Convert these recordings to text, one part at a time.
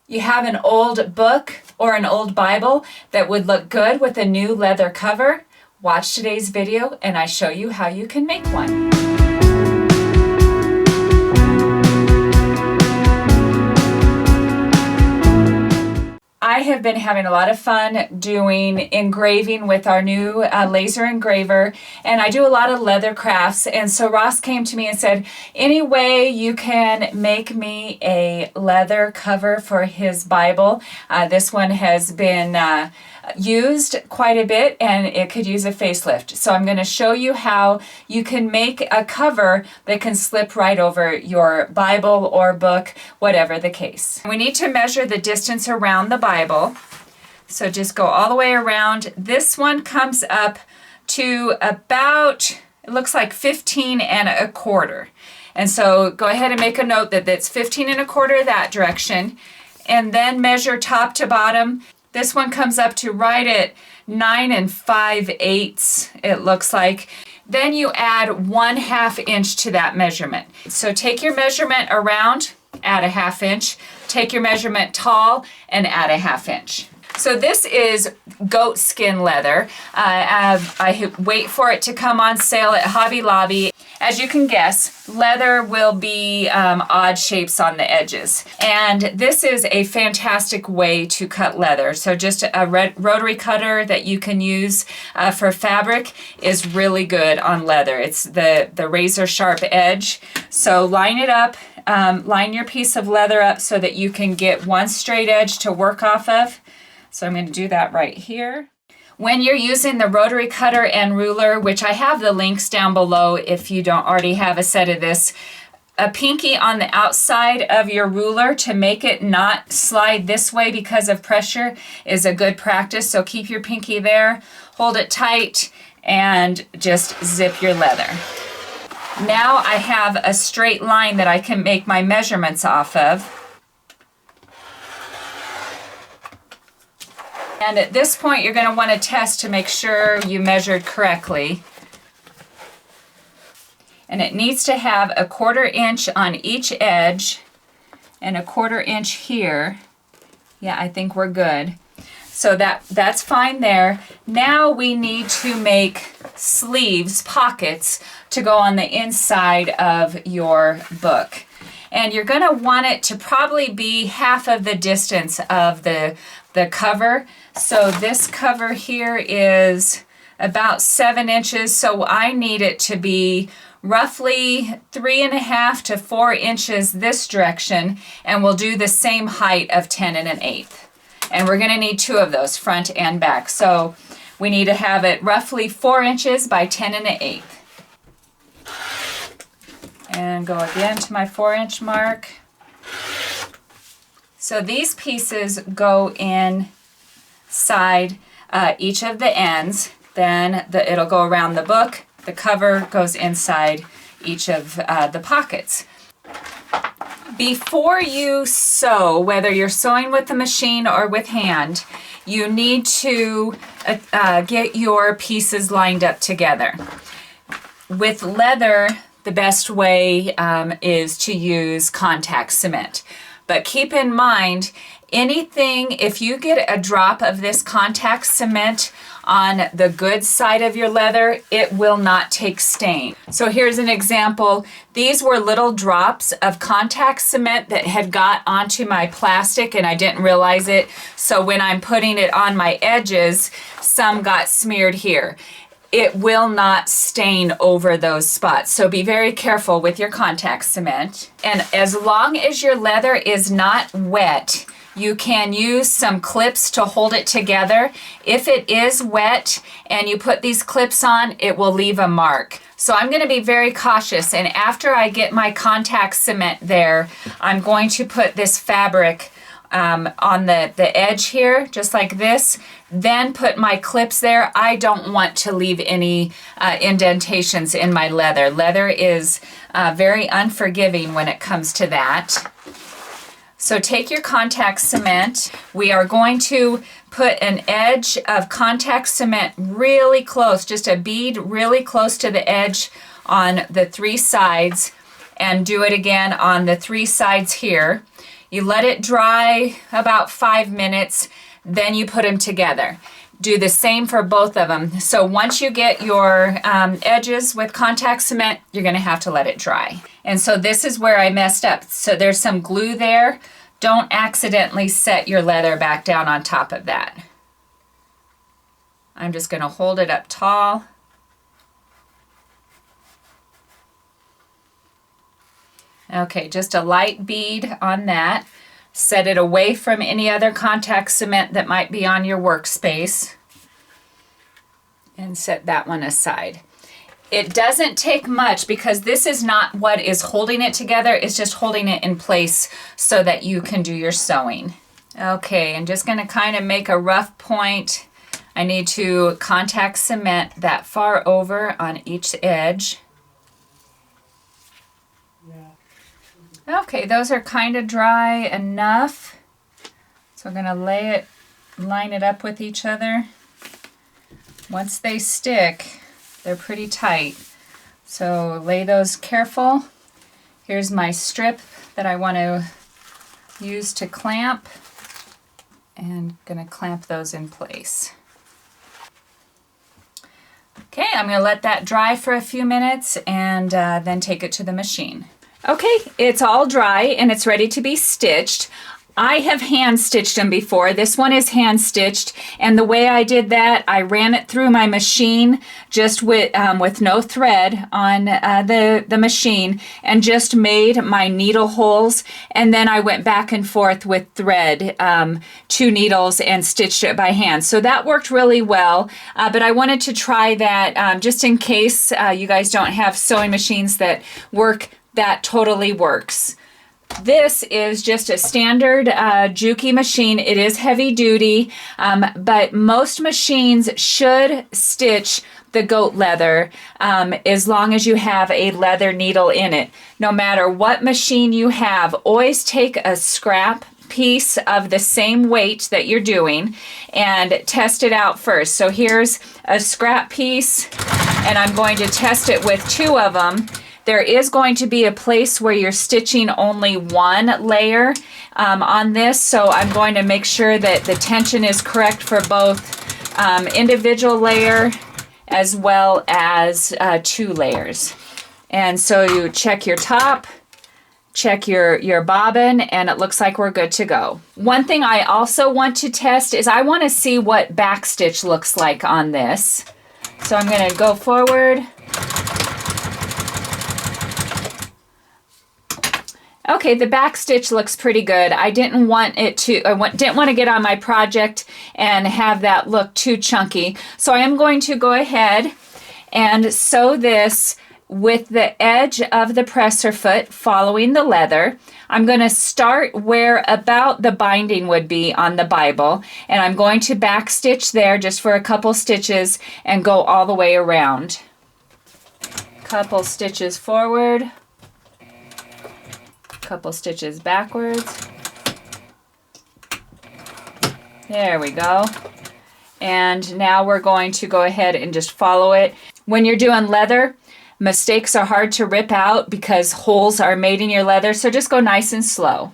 You have an old book or an old Bible that would look good with a new leather cover? Watch today's video and I show you how you can make one. I have been having a lot of fun doing engraving with our new laser engraver, and I do a lot of leather crafts. And so Ross came to me and said, any way you can make me a leather cover for his Bible. This one has been used quite a bit and it could use a facelift. So I'm going to show you how you can make a cover that can slip right over your Bible or book, whatever the case. We need to measure the distance around the Bible. So just go all the way around. This one comes up to about, it looks like 15 1/4. And so go ahead and make a note that it's 15 1/4 that direction, and then measure top to bottom. This one comes up to right at 9 5/8, it looks like. Then you add 1/2 inch to that measurement. So take your measurement around, add a 1/2 inch. Take your measurement tall and add a 1/2 inch. So this is goat skin leather. I wait for it to come on sale at Hobby Lobby. As you can guess, leather will be odd shapes on the edges. And this is a fantastic way to cut leather. So just a rotary cutter that you can use for fabric is really good on leather. It's the razor sharp edge. So line it up, line your piece of leather up so that you can get one straight edge to work off of. So I'm going to do that right here. When you're using the rotary cutter and ruler, which I have the links down below if you don't already have a set of this, a pinky on the outside of your ruler to make it not slide this way because of pressure is a good practice. So keep your pinky there, hold it tight, and just zip your leather. Now I have a straight line that I can make my measurements off of. And at this point, you're going to want to test to make sure you measured correctly. And it needs to have a 1/4 inch on each edge and a 1/4 inch here. Yeah, I think we're good. So that's fine there. Now we need to make sleeves, pockets, to go on the inside of your book. And you're going to want it to probably be half of the distance of the cover. So this cover here is about 7 inches, so I need it to be roughly 3.5 to 4 inches this direction, and we'll do the same height of 10 1/8. And we're going to need 2 of those, front and back. So we need to have it roughly 4 inches by 10 1/8. And go again to my 4-inch mark. So these pieces go inside each of the ends. Then it'll go around the book. The cover goes inside each of the pockets. Before you sew, whether you're sewing with the machine or with hand, you need to get your pieces lined up together. With leather, the best way is to use contact cement. But keep in mind, if you get a drop of this contact cement on the good side of your leather, it will not take stain. So here's an example. These were little drops of contact cement that had got onto my plastic and I didn't realize it. So when I'm putting it on my edges, some got smeared here. It will not stain over those spots. So be very careful with your contact cement. And as long as your leather is not wet, you can use some clips to hold it together. If it is wet and you put these clips on, it will leave a mark. So I'm going to be very cautious. And after I get my contact cement there, I'm going to put this fabric on the edge here, just like this, then put my clips there. I don't want to leave any indentations in my leather. Leather is very unforgiving when it comes to that. So take your contact cement. We are going to put an edge of contact cement really close, just a bead really close to the edge on the 3 sides, and do it again on the 3 sides here. You let it dry about 5 minutes, then you put them together. Do the same for both of them. So once you get your edges with contact cement, you're gonna have to let it dry. And so this is where I messed up. So there's some glue there. Don't accidentally set your leather back down on top of that. I'm just gonna hold it up tall. Okay, just a light bead on that. Set it away from any other contact cement that might be on your workspace. And set that one aside. It doesn't take much because this is not what is holding it together. It's just holding it in place so that you can do your sewing. Okay, I'm just gonna kind of make a rough point. I need to contact cement that far over on each edge. Okay, those are kind of dry enough. So I'm gonna line it up with each other. Once they stick, they're pretty tight. So lay those careful. Here's my strip that I want to use to clamp. And gonna clamp those in place. Okay, I'm gonna let that dry for a few minutes and then take it to the machine. Okay, it's all dry and it's ready to be stitched. I have hand stitched them before. This one is hand stitched, and the way I did that, I ran it through my machine just with no thread on the machine, and just made my needle holes, and then I went back and forth with thread, 2 needles, and stitched it by hand. So that worked really well, but I wanted to try that just in case you guys don't have sewing machines that work. That totally works. This is just a standard Juki machine. It is heavy duty, but most machines should stitch the goat leather as long as you have a leather needle in it. No matter what machine you have, always take a scrap piece of the same weight that you're doing and test it out first. So here's a scrap piece, and I'm going to test it with 2 of them. There is going to be a place where you're stitching only 1 layer on this, so I'm going to make sure that the tension is correct for both individual layer as well as 2 layers. And so you check your top, check your bobbin, and it looks like we're good to go. One thing I also want to test is I want to see what back stitch looks like on this. So I'm going to go forward. Okay, the back stitch looks pretty good. I didn't want it to, didn't want to get on my project and have that look too chunky. So I am going to go ahead and sew this with the edge of the presser foot following the leather. I'm going to start where about the binding would be on the Bible, and I'm going to back stitch there just for a couple stitches and go all the way around. Couple stitches forward. Couple stitches backwards. There we go. And now we're going to go ahead and just follow it. When you're doing leather, mistakes are hard to rip out because holes are made in your leather, so just go nice and slow.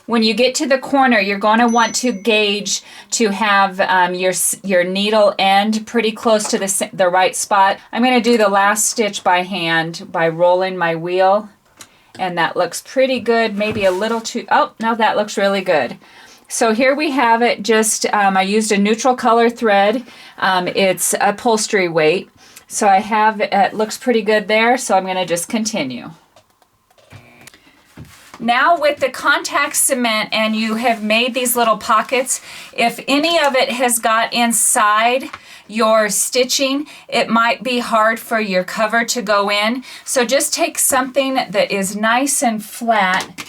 When you get to the corner, you're going to want to gauge to have your needle end pretty close to the right spot. I'm going to do the last stitch by hand by rolling my wheel, and that looks pretty good. Maybe a little too, oh, no, that looks really good. So here we have it. Just I used a neutral color thread. It's upholstery weight. So I have, it looks pretty good there, so I'm going to just continue. Now with the contact cement and you have made these little pockets, if any of it has got inside your stitching, it might be hard for your cover to go in. So just take something that is nice and flat,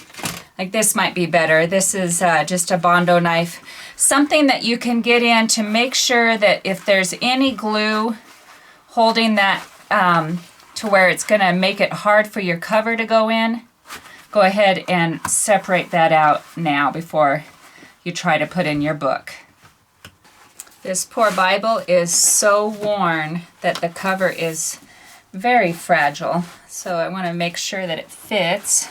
like this might be better. This is just a Bondo knife. Something that you can get in to make sure that if there's any glue holding that to where it's gonna make it hard for your cover to go in, go ahead and separate that out now before you try to put in your book. This poor Bible is so worn that the cover is very fragile. So I want to make sure that it fits.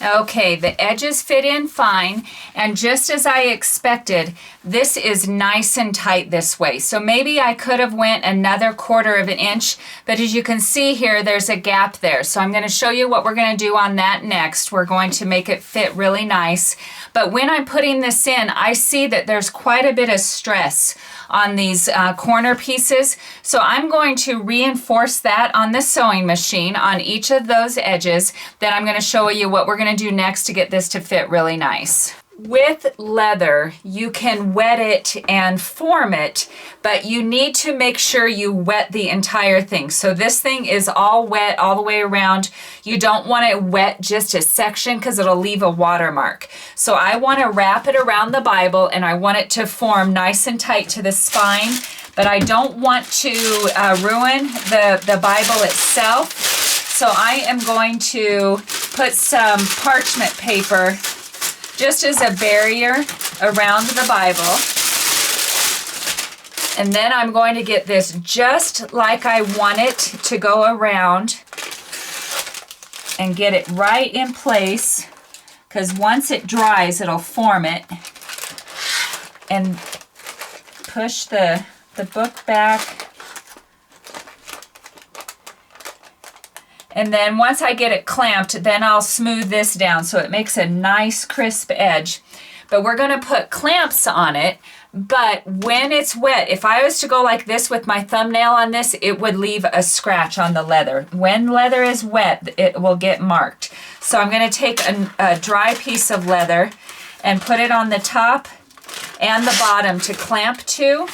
Okay, the edges fit in fine, and just as I expected, this is nice and tight this way. So maybe I could have went another 1/4 of an inch, but as you can see here, there's a gap there. So I'm going to show you what we're going to do on that next. We're going to make it fit really nice. But when I'm putting this in, I see that there's quite a bit of stress on these corner pieces. So I'm going to reinforce that on the sewing machine on each of those edges. Then I'm going to show you what we're going to do next to get this to fit really nice. With leather, you can wet it and form it, but you need to make sure you wet the entire thing. So this thing is all wet all the way around. You don't want it wet just a section because it'll leave a watermark. So I want to wrap it around the Bible, and I want it to form nice and tight to the spine, but I don't want to ruin the Bible itself. So I am going to put some parchment paper just as a barrier around the Bible. And then I'm going to get this just like I want it to go around and get it right in place, because once it dries, it'll form it. And push the book back. And then once I get it clamped, then I'll smooth this down so it makes a nice crisp edge. But we're gonna put clamps on it, but when it's wet, if I was to go like this with my thumbnail on this, it would leave a scratch on the leather. When leather is wet, it will get marked. So I'm gonna take a dry piece of leather and put it on the top and the bottom to clamp to.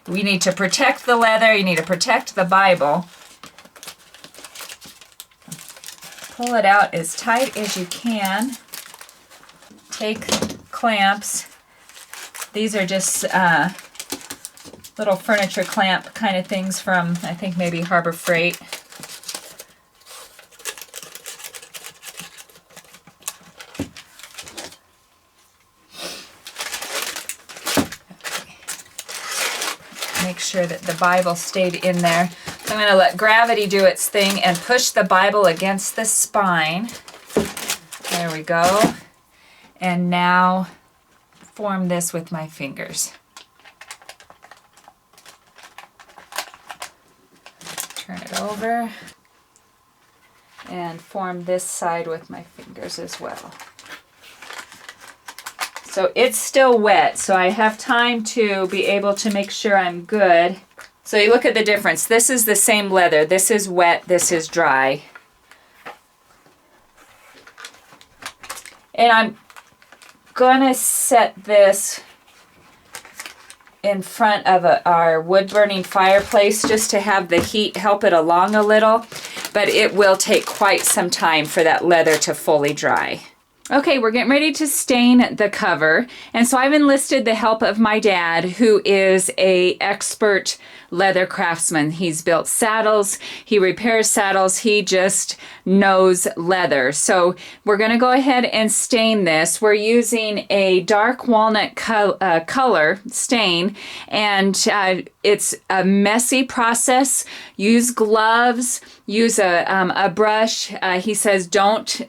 We need to protect the leather, you need to protect the Bible. Pull it out as tight as you can. Take clamps. These are just little furniture clamp kind of things from, I think, maybe Harbor Freight. Make sure that the Bible stayed in there. So I'm going to let gravity do its thing and push the Bible against the spine. There we go. And now form this with my fingers. Turn it over and form this side with my fingers as well. So it's still wet, so I have time to be able to make sure I'm good. So you look at the difference. This is the same leather. This is wet, this is dry. And I'm gonna set this in front of our wood-burning fireplace just to have the heat help it along a little, but it will take quite some time for that leather to fully dry. Okay, we're getting ready to stain the cover, and so I've enlisted the help of my dad, who is an expert leather craftsman. He's built saddles, he repairs saddles, he just knows leather. So we're going to go ahead and stain this. We're using a dark walnut color stain, and it's a messy process. Use gloves, use a brush. He says don't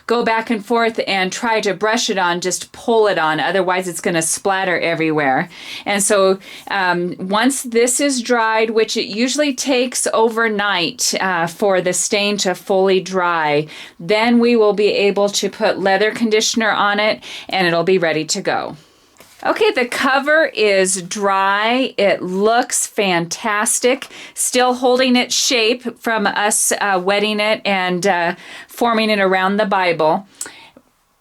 go back and forth and try to brush it on, just pull it on, otherwise it's going to splatter everywhere. And so once this is dried, which it usually takes overnight for the stain to fully dry, then we will be able to put leather conditioner on it and it'll be ready to go. Okay, the cover is dry. It looks fantastic. Still holding its shape from us wetting it and forming it around the Bible.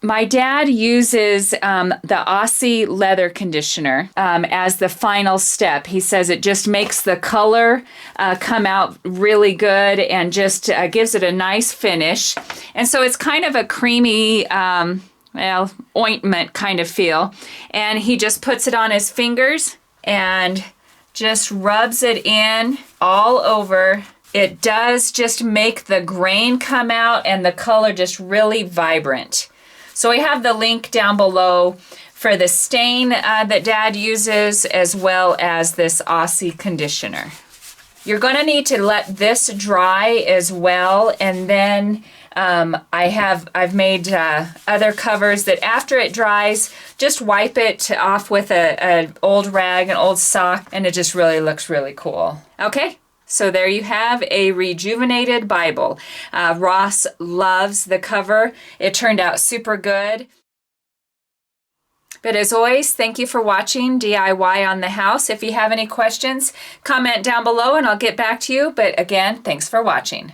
My dad uses the Aussie leather conditioner as the final step. He says it just makes the color come out really good and just gives it a nice finish. And so it's kind of a creamy ointment kind of feel. And he just puts it on his fingers and just rubs it in all over. It does just make the grain come out and the color just really vibrant. So we have the link down below for the stain that Dad uses, as well as this Aussie conditioner. You're going to need to let this dry as well, and then I've made other covers that after it dries, just wipe it off with an old rag, an old sock, and it just really looks really cool. Okay. So there you have a rejuvenated Bible. Ross loves the cover. It turned out super good. But as always, thank you for watching DIY on the House. If you have any questions, comment down below and I'll get back to you. But again, thanks for watching.